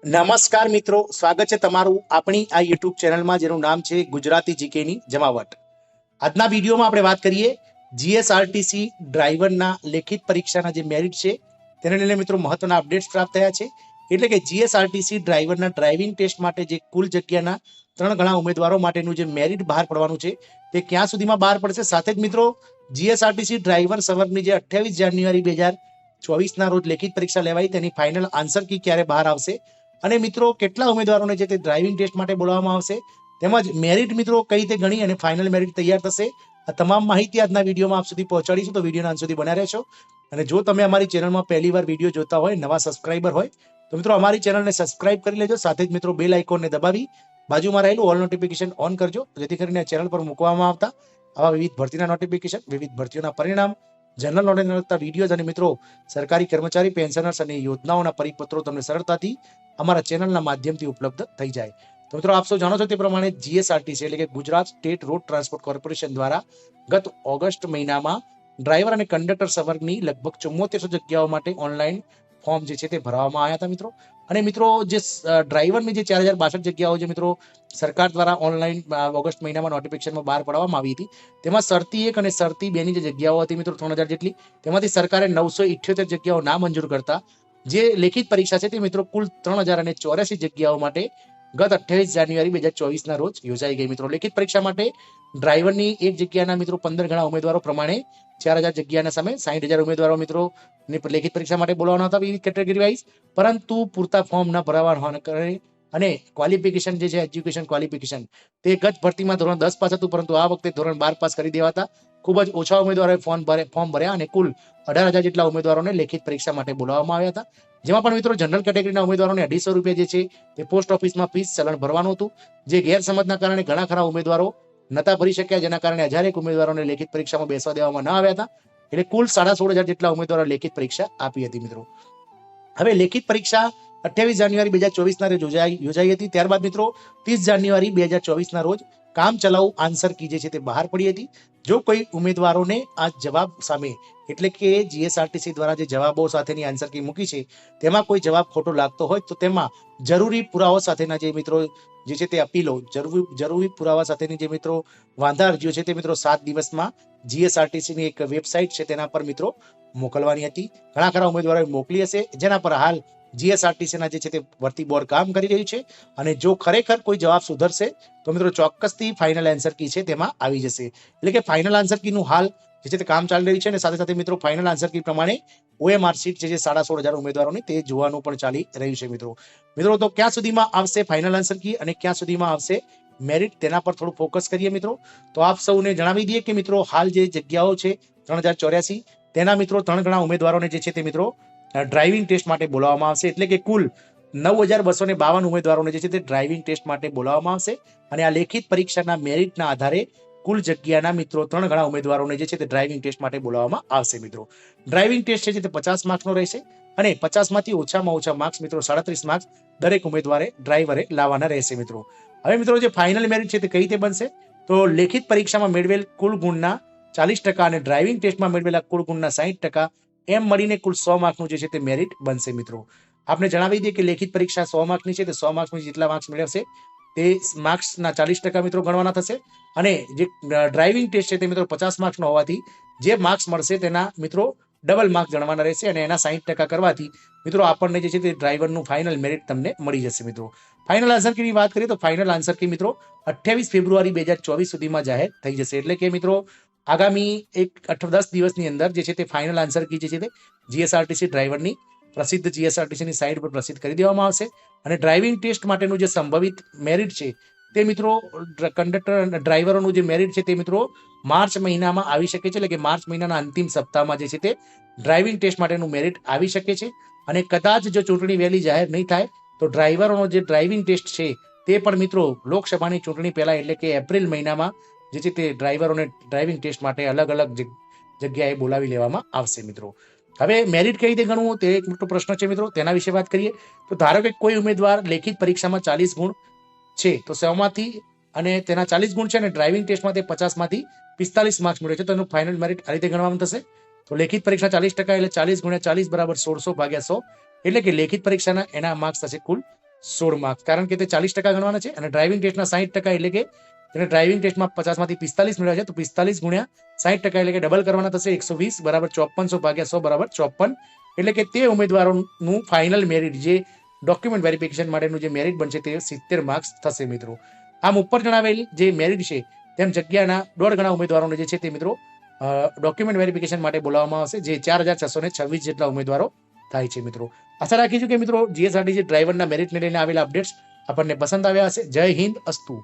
નમસ્કાર મિત્રો, સ્વાગત છે તમારું આપણી આ યુટ્યુબ ચેનલમાં જેનું નામ છે ગુજરાતી જીકેની જમાવટ. આજના વિડીયોમાં આપણે વાત કરીએ જીએસઆરટીસી ડ્રાઈવરના લેખિત પરીક્ષાના જે મેરિટ છે તેને લઈને મિત્રો મહત્વના અપડેટ્સ પ્રાપ્ત થયા છે. એટલે કે જીએસઆરટીસી ડ્રાઈવરના ડ્રાઇવિંગ ટેસ્ટ માટે જે કુલ જગ્યાના 3 ગણા ઉમેદવારો માટેનું જે મેરિટ બહાર પડવાનું છે તે ક્યાં સુધીમાં બહાર પડશે. સાથે જ મિત્રો જીએસઆરટીસી ડ્રાઈવર સવર્ગની જે 28 જાન્યુઆરી 2024 ના રોજ લેખિત પરીક્ષા લેવાઈ તેની ફાઇનલ આન્સર કી ક્યારે બહાર આવશે અને મિત્રો કેટલા ઉમેદવારોને છે તે ડ્રાઇવિંગ ટેસ્ટ માટે બોલાવવામાં આવશે, તેમજ મેરિટ મિત્રો કઈ રીતે ગણી અને ફાઇનલ મેરિટ તૈયાર થશે, આ તમામ માહિતી આજના વિડીયોમાં આપ સુધી પહોંચાડીશું. તો વિડીયોના અંત સુધી બન્યા રહેશો. અને જો તમે અમારી ચેનલમાં પહેલી વાર વિડીયો જોતા હોય, નવા સબસ્ક્રાઇબર હોય, તો મિત્રો અમારી ચેનલને સબસ્ક્રાઇબ કરી લેજો. સાથે જ મિત્રો બેલ આઇકોનને દબાવી બાજુમાં રહેલું ઓલ નોટિફિકેશન ઓન કરજો, જેથી કરીને આ ચેનલ પર મૂકવામાં આવતા આવા વિવિધ ભરતીના નોટિફિકેશન, વિવિધ ભરતીઓના પરિણામ, જનરલ નોલેજને લગતા વિડીયોઝ અને મિત્રો સરકારી કર્મચારી પેન્શનર્સ અને યોજનાઓના પરિપત્રો તમને સરળતાથી અમારા ચેનલના માધ્યમથી ઉપલબ્ધ થઈ જાય. તો મિત્રો આપ સૌ જાણો છો તે પ્રમાણે જીએસઆરટીસી એટલે કે Gujarat state road transport corporation દ્વારા ગત ઓગસ્ટ મહિનામાં ડ્રાઈવર અને કંડક્ટર સવર્ગની લગભગ 7400 જગ્યાઓ માટે ઓનલાઈન ફોર્મ જે છે તે ભરવામાં આવ્યા હતા મિત્રો. અને મિત્રો જે ડ્રાઈવરની જે 4062 જગ્યાઓ જે મિત્રો સરકાર દ્વારા ઓનલાઈન ઓગસ્ટ મહિનામાં નોટિફિકેશનમાં બહાર પાડવામાં આવી હતી, તેમાં શરતી 1 અને શરતી 2 ની જે જગ્યાઓ હતી મિત્રો 3000 જેટલી, તેમાંથી સરકારે 978 જગ્યાઓ નામંજૂર કરતા જે લેખિત પરીક્ષા છે તે મિત્રો કુલ 3084 જગ્યાઓ માટે ગત 28 જાન્યુઆરી 2024 ના રોજ યોજાઈ ગઈ મિત્રો. લેખિત પરીક્ષા માટે ડ્રાઈવરની એક જગ્યાના મિત્રો 15 ગણા ઉમેદવારો પ્રમાણે 4000 જગ્યાના સામે 60000 ઉમેદવારો મિત્રો લેખિત પરીક્ષા માટે બોલાવવાના હતા વિવિધ કેટેગરી વાઇઝ, પરંતુ પૂરતા ફોર્મ ન ભરાવા હોવાને કારણે અને ક્વોલિફિકેશન જે છે એજ્યુકેશન ક્વોલિફિકેશન તે ગત ભરતીમાં ધોરણ 10 પાસ હતું, પરંતુ આ વખતે ધોરણ 12 પાસ કરી દેવાતા ખૂબ જ ઓછા ઉમેદવારોએ ફોર્મ ભર્યા અને કુલ 18000 જેટલા ઉમેદવારોને લેખિત પરીક્ષા માટે બોલાવવામાં આવ્યા હતા. જેમાં પણ મિત્રો જનરલ કેટેગરીના ઉમેદવારોને 250 રૂપિયા જે છે તે પોસ્ટ ઓફિસમાં ફીસ ચલણ ભરવાનું હતું, જે ગેરસમજના કારણે ઘણા ખરા ઉમેદવારો નતા ભરી શક્યા, જેના કારણે 1001 ઉમેદવારોને લેખિત પરીક્ષામાં બેસવા દેવામાં ન આવ્યા હતા. એટલે કુલ 16000 જેટલા ઉમેદવારો લેખિત પરીક્ષા આપી હતી મિત્રો. હવે લેખિત પરીક્ષા 28 જાન્યુઆરી 2024 ના રોજ યોજાઈ હતી. ત્યારબાદ મિત્રો 30 જાન્યુઆરી 2024 ના રોજ કામ ચલાઉ આન્સર કી જે છે તે બહાર પડી હતી. જો કોઈ ઉમેદવારોને આ જવાબ સામે એટલે કે જીએસઆરટીસી દ્વારા જે જવાબો સાથેની આન્સર કી મૂકી છે તેમાં કોઈ જવાબ ખોટો લાગતો હોય તો તેમાં જરૂરી પુરાવા સાથેના જે મિત્રો જે છે તે અપીલો, જરૂરી પુરાવા સાથેની જે મિત્રો વાંધા અરજીઓ છે તે મિત્રો 7 દિવસમાં જીએસઆરટીસીની એક વેબસાઇટ છે તેના પર મિત્રો મોકલવાની હતી. ઘણા ખરા ઉમેદવારોએ મોકલી હશે, જેના પર હાલ જીએસઆરટીસીના જે છે તે ભરતી બોર્ડ કામ કરી રહ્યું છે. અને જો ખરેખર કોઈ જવાબ સુધરશે તો મિત્રો ચોક્કસથી ફાઇનલ આન્સર કી છે તેમાં આવી જશે. એટલે કે ફાઇનલ આન્સર કીનું હાલ જે છે તે કામ ચાલી રહ્યું છે અને સાથે સાથે મિત્રો ફાઇનલ આન્સર કી પ્રમાણે ઓએમઆર સીટ જે છે 16000 ઉમેદવારોની તે જોવાનું પણ ચાલી રહ્યું છે મિત્રો. તો ક્યાં સુધીમાં આવશે ફાઇનલ આન્સર કી અને ક્યાં સુધીમાં આવશે મેરિટ, તેના પર થોડું ફોકસ કરીએ મિત્રો. તો આપ સૌને જણાવી દઈએ કે મિત્રો હાલ જે જગ્યાઓ છે 3084 તેના મિત્રો 3 ગણા ઉમેદવારોને જે છે તે મિત્રો ડ્રાઇવિંગ ટેસ્ટ માટે બોલાવવામાં આવશે. એટલે કે કુલ 9252 ઉમેદવારોને જે છે તે ડ્રાઇવિંગ ટેસ્ટ માટે બોલાવવામાં આવશે. અને આ લેખિત પરીક્ષાના મેરિટના આધારે કુલ જગ્યાના મિત્રો 3 ગણા ઉમેદવારોને જે છે તે ડ્રાઇવિંગ ટેસ્ટ માટે બોલાવવામાં આવશે મિત્રો. ડ્રાઇવિંગ ટેસ્ટ છે તે 50 માર્ક્સનો રહેશે અને 50 માંથી ઓછામાં ઓછા માર્ક્સ મિત્રો 37 માર્ક્સ દરેક ડ્રાઈવરે લાવવાના રહેશે મિત્રો. હવે મિત્રો જે ફાઇનલ મેરિટ છે તે કઈ રીતે બનશે, તો લેખિત પરીક્ષામાં મેળવેલ કુલ ગુણના 40% અને ડ્રાઇવિંગ ટેસ્ટમાં મેળવેલા કુલ ગુણના 60% એમ મળીને કુલ 100 માર્કનું જે છે તે મેરિટ બનશે મિત્રો. આપણે જણાવી દઈએ કે લેખિત પરીક્ષા 100 માર્કની છે, તે 100 માર્ક્સની જેટલા માર્ક્સ મેળવશે તે માર્ક્સના 40% મિત્રો ગણવાના થશે. અને જે ડ્રાઇવિંગ ટેસ્ટ છે તે મિત્રો 50 માર્ક્સનો હોવાથી જે માર્ક્સ મળશે તેના મિત્રો ડબલ માર્ક્સ ગણવાના રહેશે અને એના 60% કરવાથી મિત્રો આપણને જે છે તે ડ્રાઈવરનું ફાઇનલ મેરિટ તમને મળી જશે મિત્રો. ફાઇનલ આન્સર કીની વાત કરીએ તો ફાઇનલ આન્સર કી મિત્રો 28 ફેબ્રુઆરી 2024 સુધીમાં જાહેર થઈ જશે. એટલે કે મિત્રો આગામી 10 દિવસની અંદર જે છે તે ફાઇનલ આન્સર કી જે છે તે જીએસઆરટીસી ડ્રાઈવરની પ્રસિદ્ધ જીએસઆરટીસીની સાઇટ પર પ્રસિદ્ધ કરી દેવામાં આવશે. અને ડ્રાઇવિંગ ટેસ્ટ માટેનું જે સંભવિત મેરિટ છે તે મિત્રો કંડક્ટર અને ડ્રાઈવરોનું જે મેરિટ છે તે મિત્રો માર્ચ મહિનામાં આવી શકે છે. એટલે કે માર્ચ મહિનાના અંતિમ સપ્તાહમાં જે છે તે ડ્રાઇવિંગ ટેસ્ટ માટેનું મેરિટ આવી શકે છે. અને કદાચ જો ચૂંટણી વહેલી જાહેર નહીં થાય તો ડ્રાઈવરોનો જે ડ્રાઇવિંગ ટેસ્ટ છે તે પણ મિત્રો લોકસભાની ચૂંટણી પહેલા એટલે કે એપ્રિલ મહિનામાં જે છે તે ડ્રાઈવરોને ડ્રાઇવિંગ ટેસ્ટ માટે અલગ અલગ જગ્યાએ બોલાવી લેવામાં આવશે મિત્રો. હવે મેરિટ કઈ રીતે ગણવું તે એક મોટો પ્રશ્ન છે મિત્રો, તેના વિશે વાત કરીએ તો ધારો કે કોઈ ઉમેદવાર લેખિત પરીક્ષામાં 40 ગુણ છે તો 100 માંથી અને તેના 40 ગુણ છે અને ડ્રાઇવિંગ ટેસ્ટમાં તે 50 માંથી 45 માર્ક્સ મેળવે છે તો એનું ફાઇનલ મેરિટ આ રીતે ગણવાનું થશે. તો લેખિત પરીક્ષા 40% એટલે 40 × 40 = 1600/100, એટલે કે લેખિત પરીક્ષાના એના માર્ક્સ થશે કુલ 16 માર્ક્સ, કારણ કે તે 40% ગણવાના છે અને ડ્રાઇવિંગ ટેસ્ટના 60%, એટલે કે તેને ડ્રાઇવિંગ ટેસ્ટમાં 50માંથી 45 મેળવ્યા છે, તો 45 ગુણ્યા 60%, એટલે કે ડબલ કરવાના થશે 120 બરાબર 5400 ભાગ્યા 100 બરાબર 54, એટલે કે તે ઉમેદવારોનું ફાઇનલ મેરિટ, જે ડોક્યુમેન્ટ વેરિફિકેશન માટેનું જે મેરિટ બનશે તે 70 માર્ક્સ થશે મિત્રો. આમ ઉપર જણાવેલ જે મેરિટ છે તેમ જગ્યાના 1.5 ગણા ઉમેદવારોને જે છે તે મિત્રો ડોક્યુમેન્ટ વેરિફિકેશન માટે બોલાવવામાં આવશે, જે 4626 જેટલા ઉમેદવારો થાય છે મિત્રો. આશા રાખીશું કે મિત્રો જીએસઆરટીસી ડ્રાઈવરના મેરિટને લઈને આવેલા અપડેટ્સ આપણને પસંદ આવ્યા હશે. જય હિન્દ, અસ્તુ.